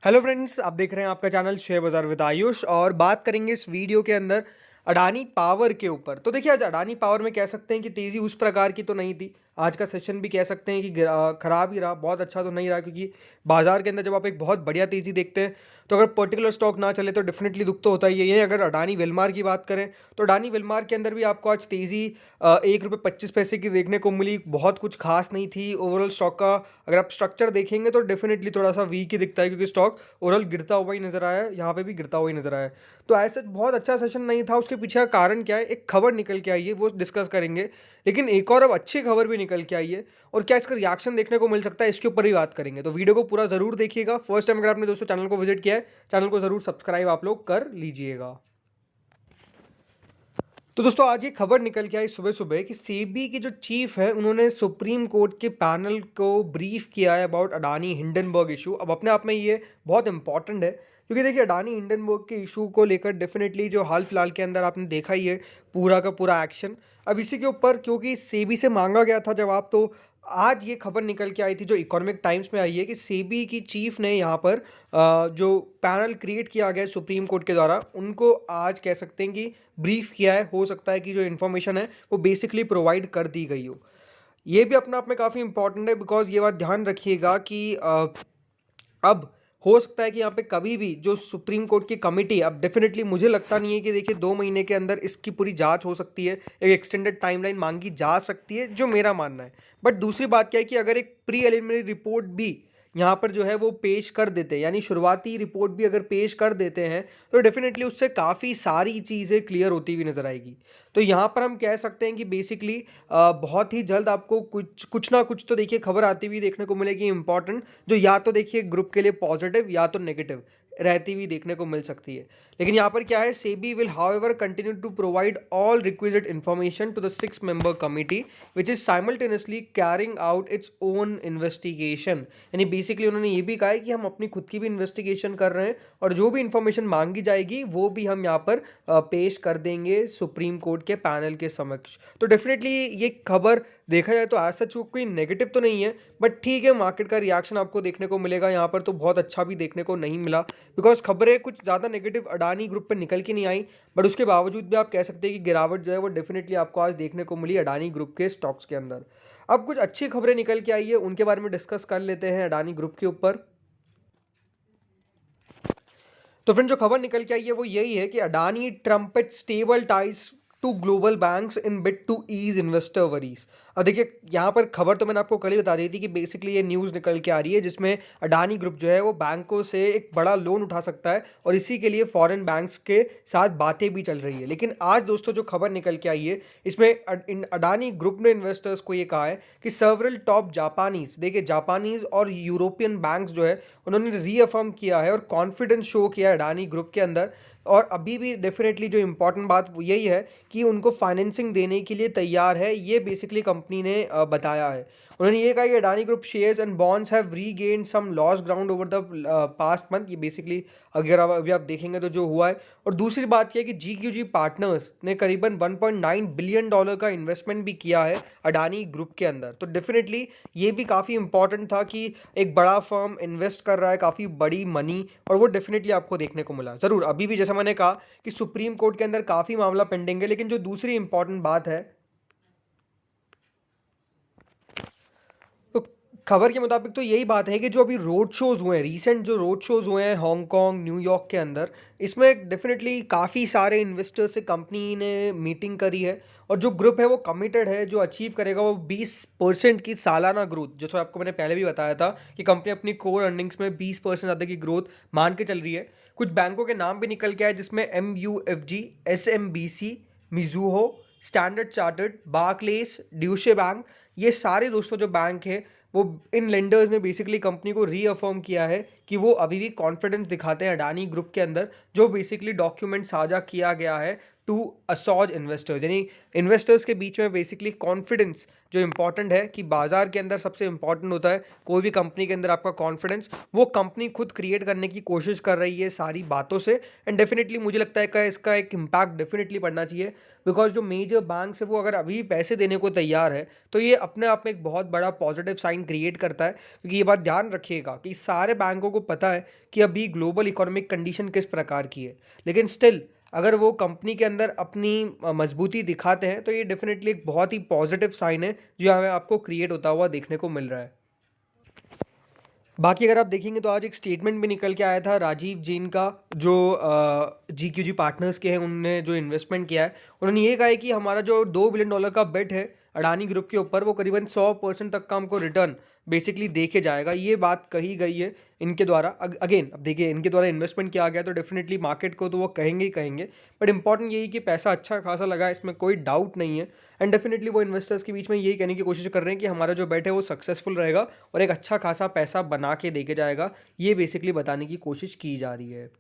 Hello friends, आप देख रहे हैं आपका चैनल शेयर बाजार विद आयुष और बात करेंगे इस वीडियो के अंदर अडानी पावर के ऊपर। तो देखिए, आज अडानी पावर में कह सकते हैं कि तेज़ी उस प्रकार की तो नहीं थी। आज का सेशन भी कह सकते हैं कि खराब ही रहा, बहुत अच्छा तो नहीं रहा, क्योंकि बाजार के अंदर जब आप एक बहुत बढ़िया तेज़ी देखते हैं तो अगर पर्टिकुलर स्टॉक ना चले तो डेफिनेटली दुख तो होता ही है। यही अगर अडानी विलमार की बात करें तो अडानी विलमार के अंदर भी आपको आज तेज़ी 1 रुपये 25 पैसे की देखने को मिली। बहुत कुछ खास नहीं थी ओवरऑल स्टॉक का। अगर आप स्ट्रक्चर देखेंगे तो डेफिनेटली थोड़ा सा वीक ही दिखता है, क्योंकि स्टॉक ओवरऑल गिरता हुआ ही नजर आया है, यहाँ पे भी गिरता हुआ ही नजर आया है। तो ऐसा बहुत अच्छा सेशन नहीं था। उसके पीछे का कारण क्या है, एक खबर निकल के आई है, वो डिस्कस करेंगे। लेकिन एक और अब अच्छी खबर भी निकल के आई है, और क्या इसका रिएक्शन देखने को मिल सकता है, इसके ऊपर ही बात करेंगे। तो वीडियो को पूरा जरूर देखिएगा। फर्स्ट टाइम अगर आपने दोस्तों चैनल को विजिट किया है, चैनल को जरूर सब्सक्राइब आप लोग कर लीजिएगा। तो दोस्तों, आज ये खबर निकल के आई सुबह सुबह कि सेबी के जो चीफ है उन्होंने सुप्रीम कोर्ट के पैनल को ब्रीफ किया है अबाउट अडानी हिंडनबर्ग इशू। अब अपने आप में ये बहुत इंपॉर्टेंट है, क्योंकि देखिए अडानी हिंडनबर्ग के इशू को लेकर डेफिनेटली जो हाल फिलहाल के अंदर आपने देखा ही है पूरा का पूरा एक्शन। अब इसी के ऊपर क्योंकि सेबी से मांगा गया था जवाब, तो आज ये खबर निकल के आई थी जो इकोनॉमिक टाइम्स में आई है कि सेबी की चीफ ने यहाँ पर जो पैनल क्रिएट किया गया है सुप्रीम कोर्ट के द्वारा, उनको आज कह सकते हैं कि ब्रीफ किया है। हो सकता है कि जो इन्फॉर्मेशन है वो बेसिकली प्रोवाइड कर दी गई हो। ये भी अपने आप में काफ़ी इंपॉर्टेंट है, बिकॉज ये बात ध्यान रखिएगा कि अब हो सकता है कि यहाँ पे कभी भी जो सुप्रीम कोर्ट की कमिटी, अब डेफिनेटली मुझे लगता नहीं है कि देखिए 2 महीने के अंदर इसकी पूरी जांच हो सकती है, एक एक्सटेंडेड टाइमलाइन मांगी जा सकती है, जो मेरा मानना है। बट दूसरी बात क्या है कि अगर एक प्री एलिमिनरी रिपोर्ट भी यहाँ पर जो है वो पेश कर देते हैं, यानी शुरुआती रिपोर्ट भी अगर पेश कर देते हैं, तो डेफिनेटली उससे काफ़ी सारी चीज़ें क्लियर होती हुई नजर आएगी। तो यहाँ पर हम कह सकते हैं कि बेसिकली बहुत ही जल्द आपको कुछ कुछ ना कुछ तो देखिए खबर आती हुई देखने को मिलेगी इंपॉर्टेंट, जो या तो देखिए ग्रुप के लिए पॉजिटिव या तो नेगेटिव रहती हुई देखने को मिल सकती है। लेकिन यहाँ पर क्या है, SEBI will however continue to provide all requisite information to the 6 member committee which is simultaneously carrying out its own investigation. यानी बेसिकली उन्होंने ये भी कहा है कि हम अपनी खुद की भी इन्वेस्टिगेशन कर रहे हैं, और जो भी इन्फॉर्मेशन मांगी जाएगी वो भी हम यहाँ पर पेश कर देंगे सुप्रीम कोर्ट के पैनल के समक्ष। तो डेफिनेटली ये खबर देखा जाए तो आज सच कोई नेगेटिव तो नहीं है, बट ठीक है, मार्केट का रिएक्शन आपको देखने को मिलेगा यहाँ पर तो बहुत अच्छा भी देखने को नहीं मिला, बिकॉज खबरें कुछ ज़्यादा नेगेटिव अडानी ग्रुप पे निकल के नहीं आई। बट उसके बावजूद भी आप कह सकते हैं कि गिरावट जो है वो डेफिनेटली आपको आज देखने को मिली अडानी ग्रुप के स्टॉक्स के अंदर। अब कुछ अच्छी खबरें निकल के आई है, उनके बारे में डिस्कस कर लेते हैं अडानी ग्रुप के ऊपर। तो फ्रेंड, जो खबर निकल के आई है वो यही है कि Adani trumpet stable ties to global banks in bid to ease investor worries. अब देखिए, यहाँ पर खबर तो मैंने आपको कल ही बता दी थी कि बेसिकली ये न्यूज़ निकल के आ रही है जिसमें अडानी ग्रुप जो है वो बैंकों से एक बड़ा लोन उठा सकता है, और इसी के लिए फॉरेन बैंक्स के साथ बातें भी चल रही है। लेकिन आज दोस्तों जो खबर निकल के आई है, इसमें अडानी ग्रुप ने इन्वेस्टर्स को ये कहा है कि सर्वरल टॉप जापानीज, देखिए जापानीज और यूरोपियन बैंक्स जो है उन्होंने रीअफर्म किया है और कॉन्फिडेंस शो किया है अडानी ग्रुप के अंदर। और अभी भी डेफिनेटली जो इंपॉर्टेंट बात वो यही है कि उनको फाइनेंसिंग देने के लिए तैयार है, ये बेसिकली कंपनी ने बताया है। उन्होंने ये कहा कि Adani group shares and bonds have regained some lost ground over the past month. ये बेसिकली अगर अभी आप देखेंगे तो जो हुआ है। और दूसरी बात यह है कि जीक्यूजी पार्टनर्स ने करीबन $1.9 बिलियन का इन्वेस्टमेंट भी किया है अडानी ग्रुप के अंदर। तो डेफिनेटली ये भी काफ़ी इंपॉर्टेंट था कि एक बड़ा फर्म इन्वेस्ट कर रहा है काफ़ी बड़ी मनी, और वो डेफिनेटली आपको देखने को मिला। ज़रूर अभी भी जैसा मैंने कहा कि सुप्रीम कोर्ट के अंदर काफ़ी मामला पेंडिंग है, लेकिन जो दूसरी इंपॉर्टेंट बात है, तो खबर के मुताबिक तो यही बात है कि जो अभी रोड शोज़ हुए हैं, रीसेंट जो रोड शोज़ हुए हैं हांगकांग न्यूयॉर्क के अंदर, इसमें डेफिनेटली काफ़ी सारे इन्वेस्टर्स से कंपनी ने मीटिंग करी है, और जो ग्रुप है वो कमिटेड है, जो अचीव करेगा वो 20% की सालाना ग्रोथ, जो तो आपको मैंने पहले भी बताया था कि कंपनी अपनी कोर अर्निंग्स में 20% ज़्यादा की ग्रोथ मान के चल रही है। कुछ बैंकों के नाम भी निकल के आए, जिसमें MUFG, SMBC, Mizuho, Standard Chartered, Barclays, Deutsche bank, ये सारे दोस्तों जो बैंक है, वो इन लेंडर्स ने बेसिकली कंपनी को रीअफर्म किया है कि वो अभी भी कॉन्फिडेंस दिखाते हैं अडानी ग्रुप के अंदर। जो बेसिकली डॉक्यूमेंट साझा किया गया है टू असॉज इन्वेस्टर्स, यानी इन्वेस्टर्स के बीच में बेसिकली कॉन्फिडेंस जो इंपॉर्टेंट है, कि बाजार के अंदर सबसे इंपॉर्टेंट होता है कोई भी कंपनी के अंदर आपका कॉन्फिडेंस, वो कंपनी खुद क्रिएट करने की कोशिश कर रही है सारी बातों से। एंड डेफिनेटली मुझे लगता है कि इसका एक इम्पैक्ट डेफिनेटली पड़ना चाहिए, बिकॉज जो मेजर बैंक्स है वो अगर अभी पैसे देने को तैयार है तो ये अपने आप में एक बहुत बड़ा पॉजिटिव साइन क्रिएट करता है। क्योंकि ये बात ध्यान रखिएगा कि सारे बैंकों को पता है कि अभी ग्लोबल इकोनॉमिक कंडीशन किस प्रकार की है, लेकिन स्टिल अगर वो कंपनी के अंदर अपनी मजबूती दिखाते हैं तो ये डेफिनेटली एक बहुत ही पॉजिटिव साइन है जो हमें आपको क्रिएट होता हुआ देखने को मिल रहा है। बाकी अगर आप देखेंगे तो आज एक स्टेटमेंट भी निकल के आया था राजीव जैन का, जो GQG पार्टनर्स के हैं, उनने जो इन्वेस्टमेंट किया है, उन्होंने ये कहा है कि हमारा जो $2 बिलियन का बेट है अडानी ग्रुप के ऊपर, वो करीबन 100% तक का हमको रिटर्न बेसिकली देके जाएगा। ये बात कही गई है इनके द्वारा। अगेन अब देखिए, इनके द्वारा इन्वेस्टमेंट किया गया तो डेफिनेटली मार्केट को तो वो कहेंगे ही कहेंगे, बट इंपॉर्टेंट यही कि पैसा अच्छा खासा लगा है, इसमें कोई डाउट नहीं है। एंड डेफिनेटली वो इन्वेस्टर्स के बीच में यही कहने की कोशिश कर रहे हैं कि हमारा जो बेट है वो सक्सेसफुल रहेगा और एक अच्छा खासा पैसा बना के देके जाएगा, ये बेसिकली बताने की कोशिश की जा रही है।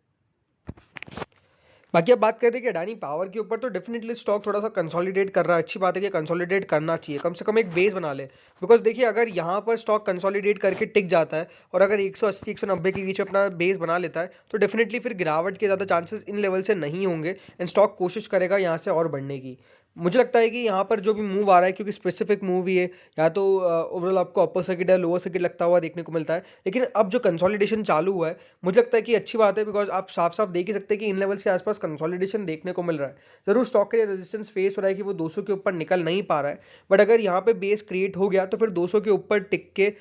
बाकी अब बात करते हैं कि अडानी पावर के ऊपर, तो डेफिनेटली स्टॉक थोड़ा सा कंसोलिडेट कर रहा है। अच्छी बात है कि कंसोलिडेट करना चाहिए, कम से कम एक बेस बना ले। बिकॉज देखिए, अगर यहाँ पर स्टॉक कंसोलिडेट करके टिक जाता है और अगर 180 190 के बीच में अपना बेस बना लेता है तो डेफिनेटली फिर गिरावट के ज़्यादा चांसेस इन लेवल से नहीं होंगे एंड स्टॉक कोशिश करेगा यहाँ से और बढ़ने की। मुझे लगता है कि यहाँ पर जो भी मूव आ रहा है, क्योंकि स्पेसिफिक मूव ही है, या तो ओवरऑल आपको अपर सर्किट या लोअर सर्किट लगता हुआ देखने को मिलता है, लेकिन अब जो कंसोलिडेशन चालू हुआ है मुझे लगता है कि अच्छी बात है। बिकॉज आप साफ साफ देख ही सकते हैं कि इन लेवल्स के आसपास कंसोलिडेशन देखने को मिल रहा है। ज़रूर स्टॉक के लिए रेजिस्टेंस फेस हो रहा है कि वो 200 के ऊपर निकल नहीं पा रहा है, बट अगर यहाँ पे बेस क्रिएट हो गया तो फिर 200 के ऊपर टिक के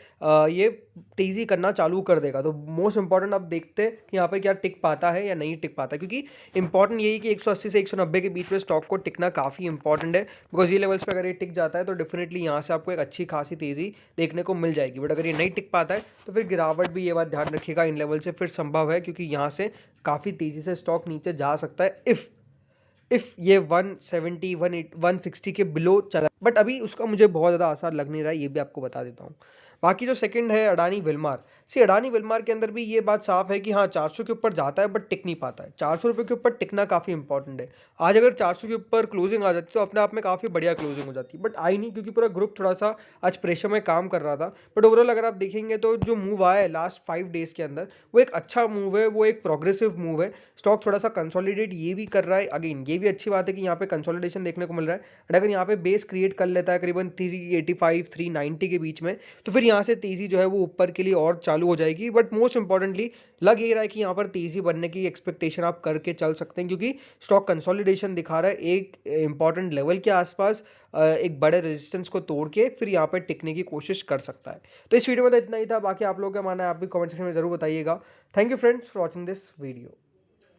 ये तेज़ी करना चालू कर देगा। तो मोस्ट इंपॉर्टेंट अब देखते हैं कि यहाँ पे क्या टिक पाता है या नहीं टिक पाता, क्योंकि इंपॉर्टेंट यही कि 180 से 190 के बीच में स्टॉक को टिकना काफ़ी इंपॉर्टेंट है। बिकॉज ये लेवल्स पे अगर ये टिक जाता है तो डेफिनेटली यहाँ से आपको एक अच्छी खासी तेज़ी देखने को मिल जाएगी, बट अगर ये नहीं टिक पाता है तो फिर गिरावट भी, ये बात ध्यान रखिएगा, इन लेवल से फिर संभव है, क्योंकि यहाँ से काफ़ी तेज़ी से स्टॉक नीचे जा सकता है इफ़ ये 170 160 के बिलो चला। बट अभी उसका मुझे बहुत ज़्यादा आसार लग नहीं रहा है, ये भी आपको बता देता हूँ। बाकी जो सेकंड है अडानी विलमार, अडानी विलमार के अंदर भी ये बात साफ है कि हाँ 400 के ऊपर जाता है बट टिक नहीं पाता है। 400 रुपये के ऊपर टिकना काफ़ी इंपॉर्टेंट है। आज अगर 400 के ऊपर क्लोजिंग आ जाती तो अपने आप में काफ़ी बढ़िया क्लोजिंग हो जाती, बट आई नहीं, क्योंकि पूरा ग्रुप थोड़ा सा आज प्रेशर में काम कर रहा था। बट ओवरऑल अगर आप देखेंगे तो जो मूव आया है लास्ट 5 डेज़ के अंदर, वो एक अच्छा मूव है, वो एक प्रोग्रेसिव मूव है। स्टॉक थोड़ा सा कंसोलिडेट ये भी कर रहा है। अगेन ये भी अच्छी बात है कि यहाँ पे कंसोलिडेशन देखने को मिल रहा है, बट अगर यहाँ पे बेस क्रिएट कर लेता है करीबन 385 390 के बीच में, तो फिर यहाँ से तेज़ी जो है वो ऊपर के लिए और चालू हो जाएगी। बट मोस्ट इंपॉर्टेंटली लग ये रहा है कि यहाँ पर तेज़ी बनने की एक्सपेक्टेशन आप करके चल सकते हैं, क्योंकि स्टॉक कंसोलिडेशन दिखा रहा है एक इंपॉर्टेंट लेवल के आसपास, एक बड़े रेजिस्टेंस को तोड़ के फिर यहाँ पर टिकने की कोशिश कर सकता है। तो इस वीडियो में तो इतना ही था। बाकी आप लोगों का मानना है आप भी कमेंट सेक्शन में ज़रूर बताइएगा। Thank you friends for watching this video.